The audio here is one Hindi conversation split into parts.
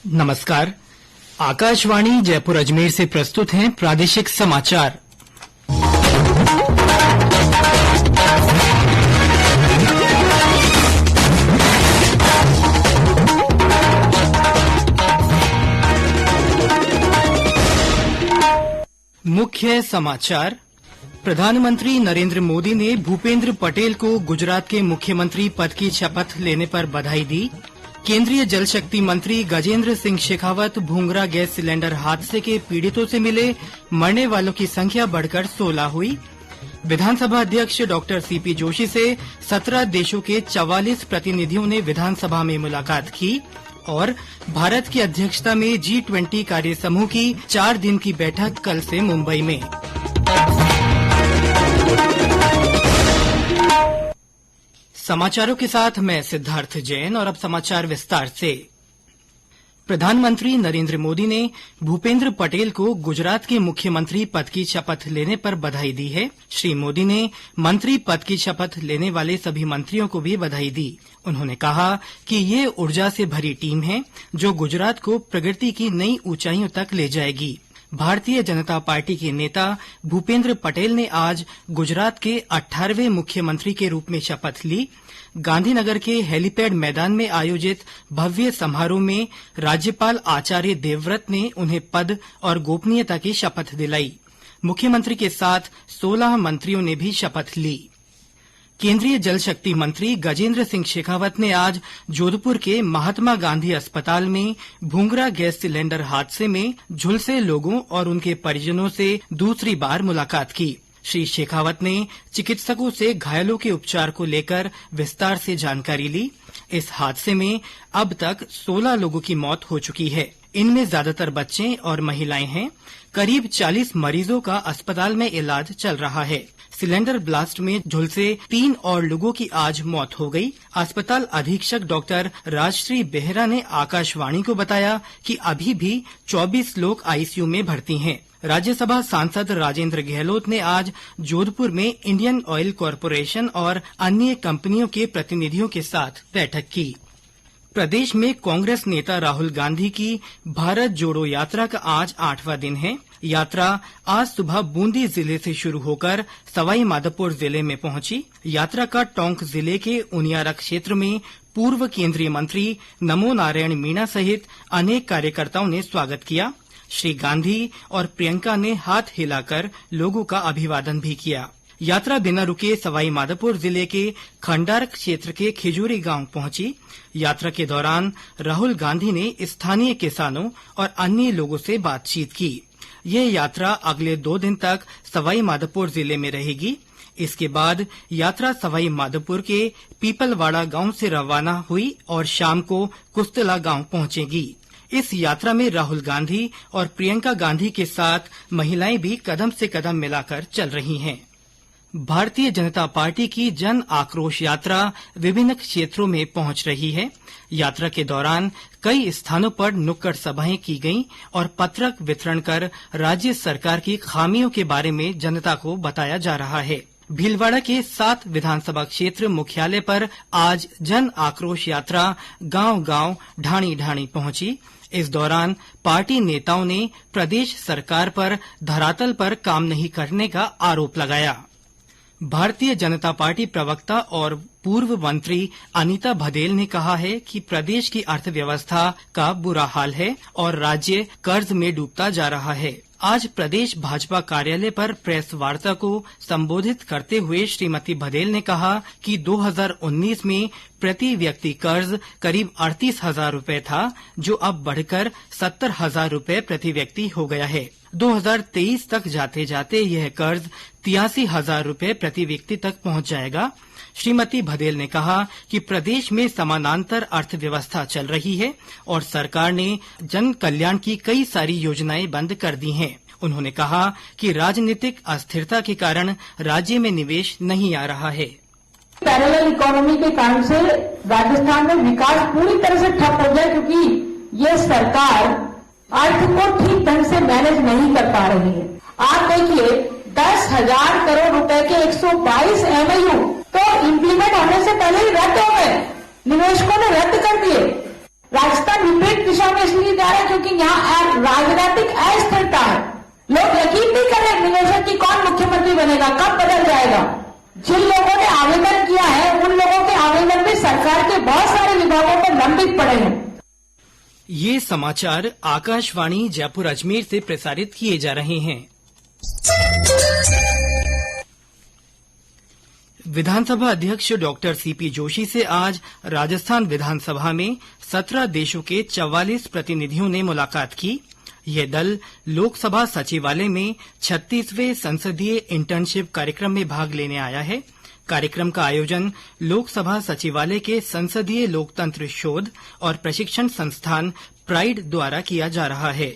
नमस्कार। आकाशवाणी जयपुर अजमेर से प्रस्तुत हैं प्रादेशिक समाचार। मुख्य समाचार। प्रधानमंत्री नरेंद्र मोदी ने भूपेंद्र पटेल को गुजरात के मुख्यमंत्री पद की शपथ लेने पर बधाई दी। केंद्रीय जल शक्ति मंत्री गजेंद्र सिंह शेखावत भूंगरा गैस सिलेंडर हादसे के पीड़ितों से मिले, मरने वालों की संख्या बढ़कर 16 हुई। विधानसभा अध्यक्ष डॉक्टर सीपी जोशी से 17 देशों के 44 प्रतिनिधियों ने विधानसभा में मुलाकात की और भारत की अध्यक्षता में G20 कार्य समूह की 4 दिन की बैठक कल से मुंबई में। समाचारों के साथ मैं सिद्धार्थ जैन और अब समाचार विस्तार से। प्रधानमंत्री नरेंद्र मोदी ने भूपेंद्र पटेल को गुजरात के मुख्यमंत्री पद की शपथ लेने पर बधाई दी है। श्री मोदी ने मंत्री पद की शपथ लेने वाले सभी मंत्रियों को भी बधाई दी। उन्होंने कहा कि ये ऊर्जा से भरी टीम है जो गुजरात को प्रगति की नई ऊंचाइयों तक ले जाएगी। भारतीय जनता पार्टी के नेता भूपेंद्र पटेल ने आज गुजरात के 18वें मुख्यमंत्री के रूप में शपथ ली। गांधीनगर के हेलीपैड मैदान में आयोजित भव्य समारोह में राज्यपाल आचार्य देवव्रत ने उन्हें पद और गोपनीयता की शपथ दिलाई। मुख्यमंत्री के साथ 16 मंत्रियों ने भी शपथ ली। केंद्रीय जल शक्ति मंत्री गजेंद्र सिंह शेखावत ने आज जोधपुर के महात्मा गांधी अस्पताल में भूंगरा गैस सिलेंडर हादसे में झुलसे लोगों और उनके परिजनों से दूसरी बार मुलाकात की। श्री शेखावत ने चिकित्सकों से घायलों के उपचार को लेकर विस्तार से जानकारी ली। इस हादसे में अब तक 16 लोगों की मौत हो चुकी है। इनमें ज्यादातर बच्चे और महिलाएं हैं। करीब 40 मरीजों का अस्पताल में इलाज चल रहा है। सिलेंडर ब्लास्ट में झुलसे 3 और लोगों की आज मौत हो गई। अस्पताल अधीक्षक डॉक्टर राजश्री बेहरा ने आकाशवाणी को बताया कि अभी भी 24 लोग आईसीयू में भर्ती हैं। राज्यसभा सांसद राजेंद्र गहलोत ने आज जोधपुर में इंडियन ऑयल कॉरपोरेशन और अन्य कंपनियों के प्रतिनिधियों के साथ बैठक की। प्रदेश में कांग्रेस नेता राहुल गांधी की भारत जोड़ो यात्रा का आज 8वां दिन है। यात्रा आज सुबह बूंदी जिले से शुरू होकर सवाई माधोपुर जिले में पहुंची। यात्रा का टोंक जिले के उनियारा क्षेत्र में पूर्व केंद्रीय मंत्री नमो नारायण मीणा सहित अनेक कार्यकर्ताओं ने स्वागत किया। श्री गांधी और प्रियंका ने हाथ हिलाकर लोगों का अभिवादन भी किया। यात्रा बिना रुके सवाई माधोपुर जिले के खंडार क्षेत्र के खिजूरी गांव पहुंची। यात्रा के दौरान राहुल गांधी ने स्थानीय किसानों और अन्य लोगों से बातचीत की। ये यात्रा अगले 2 दिन तक सवाई माधोपुर जिले में रहेगी। इसके बाद यात्रा सवाई माधोपुर के पीपलवाड़ा गांव से रवाना हुई और शाम को कुस्तला गांव पहुंचेगी। इस यात्रा में राहुल गांधी और प्रियंका गांधी के साथ महिलाएं भी कदम से कदम मिलाकर चल रही हैं। भारतीय जनता पार्टी की जन आक्रोश यात्रा विभिन्न क्षेत्रों में पहुंच रही है। यात्रा के दौरान कई स्थानों पर नुक्कड़ सभाएं की गईं और पत्रक वितरण कर राज्य सरकार की खामियों के बारे में जनता को बताया जा रहा है। भीलवाड़ा के 7 विधानसभा क्षेत्र मुख्यालय पर आज जन आक्रोश यात्रा गांव-गांव, ढाणी-ढाणी पहुंची। इस दौरान पार्टी नेताओं ने प्रदेश सरकार पर धरातल पर काम नहीं करने का आरोप लगाया। भारतीय जनता पार्टी प्रवक्ता और पूर्व मंत्री अनीता भदेल ने कहा है कि प्रदेश की अर्थव्यवस्था का बुरा हाल है और राज्य कर्ज में डूबता जा रहा है। आज प्रदेश भाजपा कार्यालय पर प्रेस वार्ता को संबोधित करते हुए श्रीमती भदेल ने कहा कि 2019 में प्रति व्यक्ति कर्ज करीब 38,000 रूपए था, जो अब बढ़कर 70,000 रूपए प्रति व्यक्ति हो गया है। 2023 तक जाते जाते यह कर्ज 83,000 रूपए प्रति व्यक्ति तक पहुंच जाएगा। श्रीमती भदेल ने कहा कि प्रदेश में समानांतर अर्थव्यवस्था चल रही है और सरकार ने जन कल्याण की कई सारी योजनाएं बंद कर दी हैं। उन्होंने कहा कि राजनीतिक अस्थिरता के कारण राज्य में निवेश नहीं आ रहा है। पैरेलल इकोनॉमी के कारण से राजस्थान में विकास पूरी तरह से ठप हो गया, क्योंकि ये सरकार अर्थ को ठीक ढंग से मैनेज नहीं कर पा रही है। आप देखिए 10,000 करोड़ रुपए के 122 MOU तो इम्प्लीमेंट होने से पहले ही रद्द हो गए, निवेशकों ने रद्द कर दिए। राजस्थान विपरीत दिशा में इसलिए जा रहे हैं क्योंकि यहाँ राजनीतिक अस्थिरता है। लोग यकीन नहीं कर रहे निवेशक की कौन मुख्यमंत्री बनेगा, कब बदल जाएगा। जिन लोगों ने आवेदन किया है उन लोगों के आवेदन में सरकार के बहुत सारे विभागों पर लंबित पड़े हैं। ये समाचार आकाशवाणी जयपुर अजमेर से प्रसारित किए जा रहे हैं। विधानसभा अध्यक्ष डॉक्टर सीपी जोशी से आज राजस्थान विधानसभा में 17 देशों के 44 प्रतिनिधियों ने मुलाकात की। यह दल लोकसभा सचिवालय में 36वें संसदीय इंटर्नशिप कार्यक्रम में भाग लेने आया है। कार्यक्रम का आयोजन लोकसभा सचिवालय के संसदीय लोकतंत्र शोध और प्रशिक्षण संस्थान प्राइड द्वारा किया जा रहा है।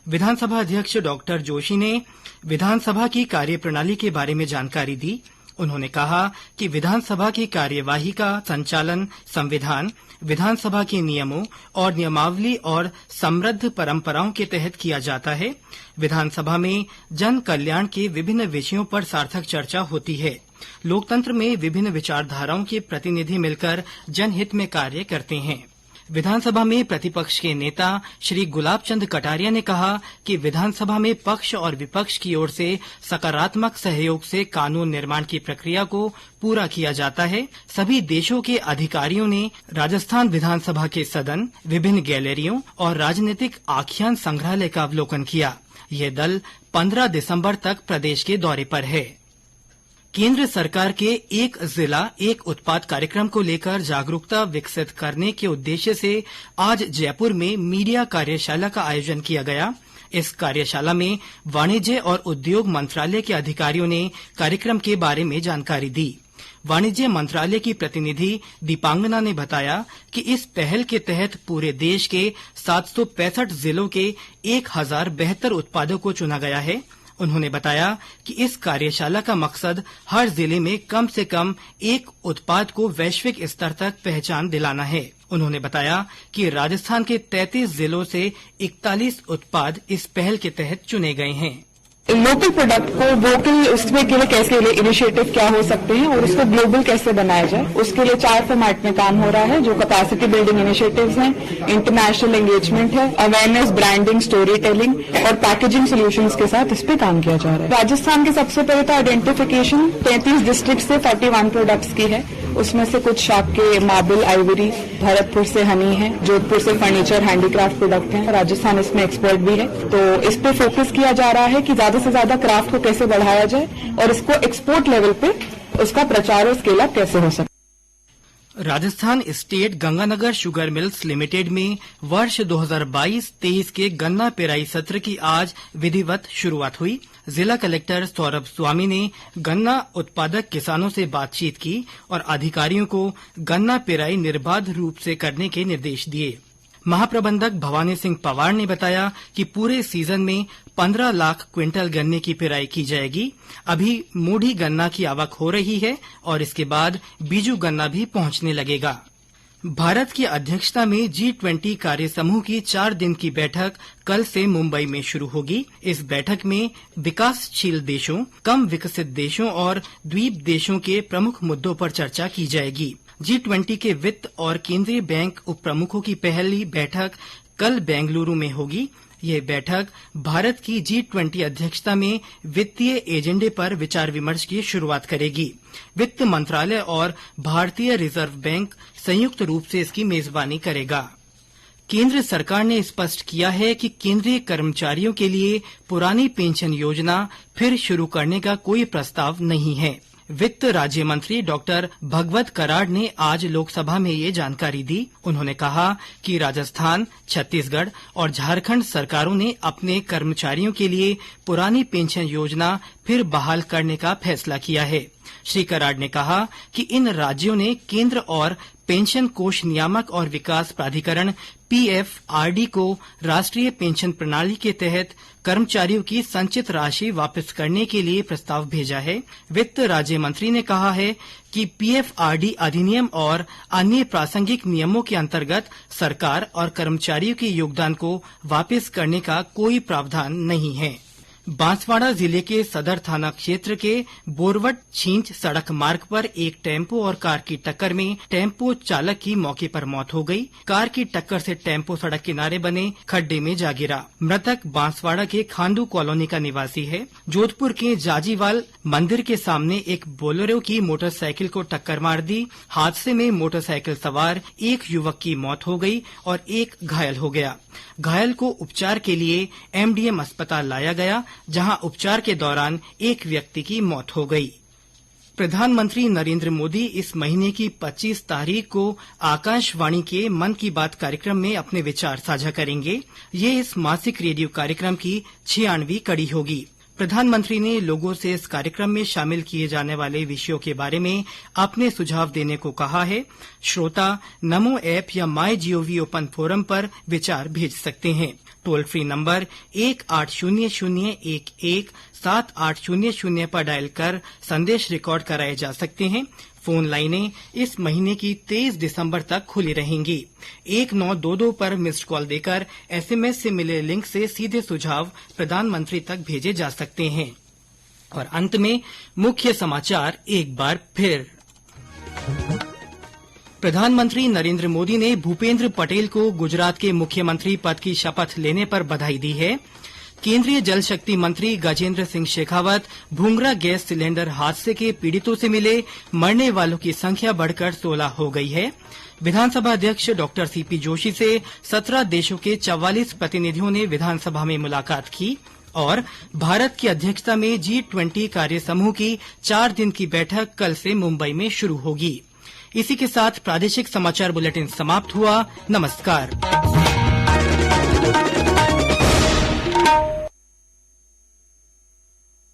विधानसभा अध्यक्ष डॉक्टर जोशी ने विधानसभा की कार्यप्रणाली के बारे में जानकारी दी। उन्होंने कहा कि विधानसभा की कार्यवाही का संचालन संविधान, विधानसभा के नियमों और नियमावली और समृद्ध परंपराओं के तहत किया जाता है। विधानसभा में जन कल्याण के विभिन्न विषयों पर सार्थक चर्चा होती है। लोकतंत्र में विभिन्न विचारधाराओं के प्रतिनिधि मिलकर जनहित में कार्य करते हैं। विधानसभा में प्रतिपक्ष के नेता श्री गुलाब चंद कटारिया ने कहा कि विधानसभा में पक्ष और विपक्ष की ओर से सकारात्मक सहयोग से कानून निर्माण की प्रक्रिया को पूरा किया जाता है। सभी देशों के अधिकारियों ने राजस्थान विधानसभा के सदन, विभिन्न गैलरियों और राजनीतिक आख्यान संग्रहालय का अवलोकन किया। यह दल 15 दिसंबर तक प्रदेश के दौरे पर है। केंद्र सरकार के एक जिला एक उत्पाद कार्यक्रम को लेकर जागरूकता विकसित करने के उद्देश्य से आज जयपुर में मीडिया कार्यशाला का आयोजन किया गया। इस कार्यशाला में वाणिज्य और उद्योग मंत्रालय के अधिकारियों ने कार्यक्रम के बारे में जानकारी दी। वाणिज्य मंत्रालय की प्रतिनिधि दीपांगना ने बताया कि इस पहल के तहत पूरे देश के 765 जिलों के 1000 बेहतर उत्पादों को चुना गया है। उन्होंने बताया कि इस कार्यशाला का मकसद हर जिले में कम से कम एक उत्पाद को वैश्विक स्तर तक पहचान दिलाना है। उन्होंने बताया कि राजस्थान के 33 जिलों से 41 उत्पाद इस पहल के तहत चुने गए हैं। लोकल प्रोडक्ट को वोकल उसमें के लिए कैसे इनिशिएटिव क्या हो सकते हैं और उसको ग्लोबल कैसे बनाया जाए, उसके लिए 4 फॉर्मेट में काम हो रहा है, जो कैपेसिटी बिल्डिंग इनिशिएटिव्स हैं, इंटरनेशनल एंगेजमेंट है, अवेयरनेस, ब्रांडिंग, स्टोरी टेलिंग और पैकेजिंग सॉल्यूशंस के साथ इस पे काम किया जा रहा है। राजस्थान के सबसे पहले तो आइडेंटिफिकेशन 33 डिस्ट्रिक्ट से 41 प्रोडक्ट्स की है। उसमें से कुछ शाक के मार्बल, आइवरी, भरतपुर से हनी है, जोधपुर से फर्नीचर, हैंडीक्राफ्ट प्रोडक्ट हैं। राजस्थान इसमें एक्सपर्ट भी है, तो इस पे फोकस किया जा रहा है कि ज्यादा से ज्यादा क्राफ्ट को कैसे बढ़ाया जाए और इसको एक्सपोर्ट लेवल पे उसका प्रचार और स्केल अप कैसे हो सके। Rajasthan state Ganganagar sugar mills limited में वर्ष 2022-23 के गन्ना पेराई सत्र की आज विधिवत शुरुआत हुई। जिला कलेक्टर सौरभ स्वामी ने गन्ना उत्पादक किसानों से बातचीत की और अधिकारियों को गन्ना पेराई निर्बाध रूप से करने के निर्देश दिए। महाप्रबंधक भवानी सिंह पवार ने बताया कि पूरे सीजन में 15 लाख क्विंटल गन्ने की पेराई की जाएगी। अभी मूढ़ी गन्ना की आवक हो रही है और इसके बाद बीजू गन्ना भी पहुंचने लगेगा। भारत की अध्यक्षता में G20 कार्य समूह की 4 दिन की बैठक कल से मुंबई में शुरू होगी। इस बैठक में विकासशील देशों, कम विकसित देशों और द्वीप देशों के प्रमुख मुद्दों पर चर्चा की जाएगी। G20 के वित्त और केंद्रीय बैंक उप प्रमुखों की पहली बैठक कल बेंगलुरु में होगी। यह बैठक भारत की G20 अध्यक्षता में वित्तीय एजेंडे पर विचार विमर्श की शुरुआत करेगी। वित्त मंत्रालय और भारतीय रिजर्व बैंक संयुक्त रूप से इसकी मेजबानी करेगा। केंद्र सरकार ने स्पष्ट किया है कि केंद्रीय कर्मचारियों के लिए पुरानी पेंशन योजना फिर शुरू करने का कोई प्रस्ताव नहीं है। वित्त राज्य मंत्री डॉक्टर भगवत कराड़ ने आज लोकसभा में ये जानकारी दी। उन्होंने कहा कि राजस्थान, छत्तीसगढ़ और झारखंड सरकारों ने अपने कर्मचारियों के लिए पुरानी पेंशन योजना फिर बहाल करने का फैसला किया है। श्री कराड़ ने कहा कि इन राज्यों ने केंद्र और पेंशन कोष नियामक और विकास प्राधिकरण PFRD को राष्ट्रीय पेंशन प्रणाली के तहत कर्मचारियों की संचित राशि वापस करने के लिए प्रस्ताव भेजा है। वित्त राज्य मंत्री ने कहा है कि PFRD अधिनियम और अन्य प्रासंगिक नियमों के अंतर्गत सरकार और कर्मचारियों के योगदान को वापस करने का कोई प्रावधान नहीं है। बांसवाड़ा जिले के सदर थाना क्षेत्र के बोरवट छींच सड़क मार्ग पर एक टेम्पो और कार की टक्कर में टेम्पो चालक की मौके पर मौत हो गई। कार की टक्कर से टेम्पो सड़क किनारे बने खड्डे में जा गिरा। मृतक बांसवाड़ा के खांडू कॉलोनी का निवासी है। जोधपुर के जाजीवाल मंदिर के सामने एक बोलेरो की मोटरसाइकिल को टक्कर मार दी। हादसे में मोटरसाइकिल सवार एक युवक की मौत हो गई और एक घायल हो गया। घायल को उपचार के लिए एमडीएम अस्पताल लाया गया, जहां उपचार के दौरान एक व्यक्ति की मौत हो गई। प्रधानमंत्री नरेंद्र मोदी इस महीने की 25 तारीख को आकाशवाणी के मन की बात कार्यक्रम में अपने विचार साझा करेंगे। ये इस मासिक रेडियो कार्यक्रम की 96वीं कड़ी होगी। प्रधानमंत्री ने लोगों से इस कार्यक्रम में शामिल किए जाने वाले विषयों के बारे में अपने सुझाव देने को कहा है। श्रोता नमो ऐप या माईजीओवी ओपन फोरम पर विचार भेज सकते हैं। टोल फ्री नंबर 1800117800 पर डायल कर संदेश रिकॉर्ड कराए जा सकते हैं। फोन लाइनें इस महीने की 23 दिसंबर तक खुली रहेंगी। 1922 पर मिस्ड कॉल देकर एसएमएस से मिले लिंक से सीधे सुझाव प्रधानमंत्री तक भेजे जा सकते हैं। और अंत में मुख्य समाचार एक बार फिर। प्रधानमंत्री नरेंद्र मोदी ने भूपेंद्र पटेल को गुजरात के मुख्यमंत्री पद की शपथ लेने पर बधाई दी है। केंद्रीय जल शक्ति मंत्री गजेंद्र सिंह शेखावत भूंगरा गैस सिलेंडर हादसे के पीड़ितों से मिले। मरने वालों की संख्या बढ़कर 16 हो गई है। विधानसभा अध्यक्ष डॉ सीपी जोशी से 17 देशों के 44 प्रतिनिधियों ने विधानसभा में मुलाकात की। और भारत की अध्यक्षता में G20 कार्य समूह की 4 दिन की बैठक कल से मुंबई में शुरू होगी। इसी के साथ प्रादेशिक समाचार बुलेटिन समाप्त हुआ। नमस्कार।